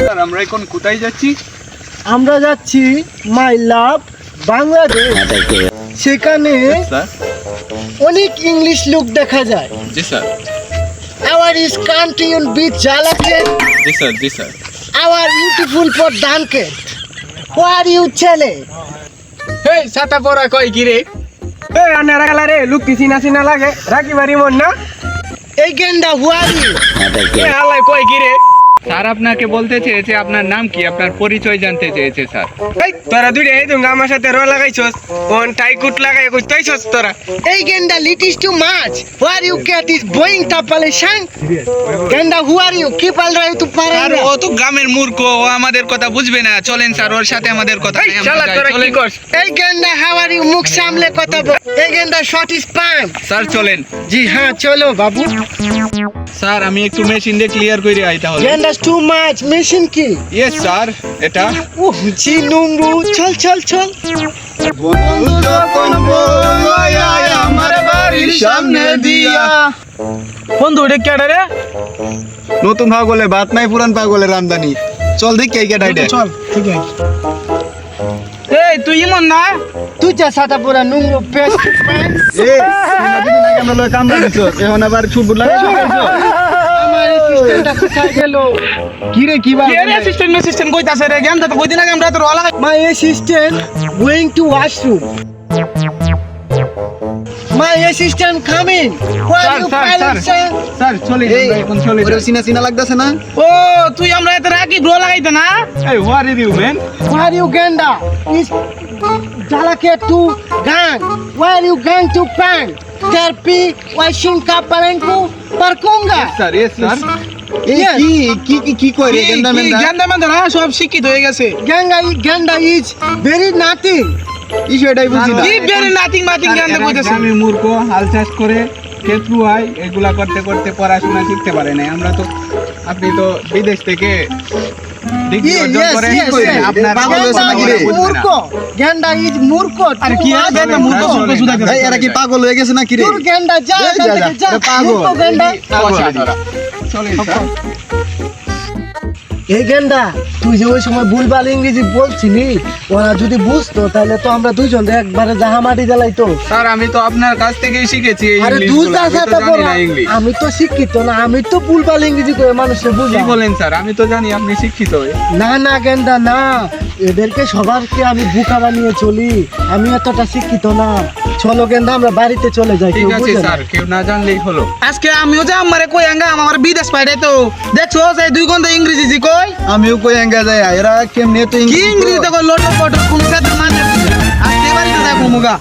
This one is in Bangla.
স্যার আমরা এখন কোথায় যাচ্ছি? আমরা যাচ্ছি মাই লাভ বাংলাদেশ। সেখানে স্যার অনেক ইংলিশ লোক দেখা যায়। জি sir, Our is country on beach Jalaket. জি স্যার, জি sir. Our beautiful for Danket. Who are you ছেলে? এই ছাতা পরা কই কি রে? এই আনারা গালা রে লুক কি চিনা চিনা লাগে রাখি বাড়ি মন না এই গেন্দা who are you? এই আলাই কই কি রে স্যার আপনাকে বলতে চেয়েছে আপনার নাম কি, আপনার পরিচয় জানতে চেয়েছে স্যার। এই তোরা দুইটা এই দুঙ্গা আমার সাথে র লাগাইছস কোন টাই কুট লাগাই কই তাইছস তোরা এই গেন্দা it is too much. Who are you cat is going tapale shang? Genda who are you? কি পাল রাই তু পারে স্যার ও তো গ্রামের মূর্খ, ও আমাদের কথা বুঝবে না। চলেন স্যার, ওর সাথে আমাদের কথা এই নেই, আমরা শালা যাই, তোরা কি চলেন। করছ এই গেন্দা how are you? মুখ সামলে কথা বল। এই গেন্দা short is palm. স্যার চলেন। জি হ্যাঁ চলো বাবু। স্যার আমি একটু মেশিন দিয়ে ক্লিয়ার করে আই তাহলে। গেন্দা too much. মেশিন কি? ইয়েস স্যার, এটা উহ জি নুংরু চল চল চল। বন্ধু যখন বলল আমার বাড়ির সামনে দিয়া। বন্ধু এটা কেডা রে নতুন পাগলে ভাত নাই, পুরান পাগলে রামদানি। চল দেখি এই কেডা এটা। চল ঠিক আছে এই তুই ইমন না তুই যা সাদা পুরা নুংরু বেস্ট ফ্রেন্ড। এ দিন আগে আমরা লয় কামড়া দিছো, এখন আবার ছুটবুট লাগাইছো। আমার সিস্টেমটা কোথায় গেল? কি রে কি বার? কে রে অ্যাসিস্ট্যান্ট কইতাছে রে গেম তো কই দিন আগে আমরা তো র লাগাই My assistant going to washroom. My assistant coming. Why are you pilot, sir? Sir চলে এই এখন চলে ওরে চিনা চিনা লাগতাছে না? ও তুই আমরা এত রাগি ব্রো লাগাইতে না এই what are you man? Why are you Ganda? Is Jalaket to gang? Why are you gang to Pang? Terpi, washing kaparenko, parkunga. Sir yes sir. এই Yes. কি কই রে গেন্দা মেন্দা? গেন্দা না সব শিক্ষিত হয়ে গেছে Ganda is very nothing. Issue এটাই বুঝি না। কি বেরে নাথিং মাথিং গেন্দা কইতাছে আমি মূর্খ, হাল চাষ করে ক্ষেত্রু হয়, এগুলা করতে করতে পড়াশোনা শিখতে পারে না। আমরা তো, আপনি তো বিদেশ থেকে ডিগ্রি Yes, অর্জন করে yes, কইলেন, yes. আপনার পাগল হয়েছে নাকি রে? Murko. Ganda is murko. আরে কি আর গেন্দা মূর্খ সুরকে সুদাইতেছে এই এরা কি পাগল হয়ে গেছে নাকি রে? তোর গেন্দা যা যা, এখান যা, থেকে যা। যা। পাগল। মূর্খ গেন্দা। চলেন স্যার। এই গেন্দা তুই যে ওই সময় ভুলভাল ইংরেজি বলছিলি, ওরা যদি বুঝতো তাহলে তো আমরা দুইজন একবারে জাহামাটি জ্বালাইতো। স্যার আমি তো আপনার কাছ থেকেই শিখেছি এই আরে ইংলিশগুলো, তুই যা আমি তো সাথে জানি বল, না ইংলিশ। আমি তো শিক্ষিত না, আমি তো ভুলভাল ইংরেজি করে মানুষকে কি বুঝাই। বলেন স্যার? আমি তো জানি আপনি শিক্ষিত। না না গেন্দা না, এদেরকে সবারকে আমি বোকা বানিয়ে চলি, আমি এতটা শিক্ষিত না। চলো গেন্দা আমরা বাড়িতে চলে যাই। ঠিক কেউ আছে বুঝে না। স্যার, কেউ না জানলেই হলো। আজকে আমিও যে আমারে কই আঙ্গা আমার বিদেশ পাইড়াই তো দেখছো এই দুই ঘন্টা ইংরেজি জি কই আমিও কই এঙ্গা যায়, এরা কেমনে তো কি ইংরেজি তো লটর পটর কোন সাথে মানে আজকে বাড়িতে যাবো মুগা।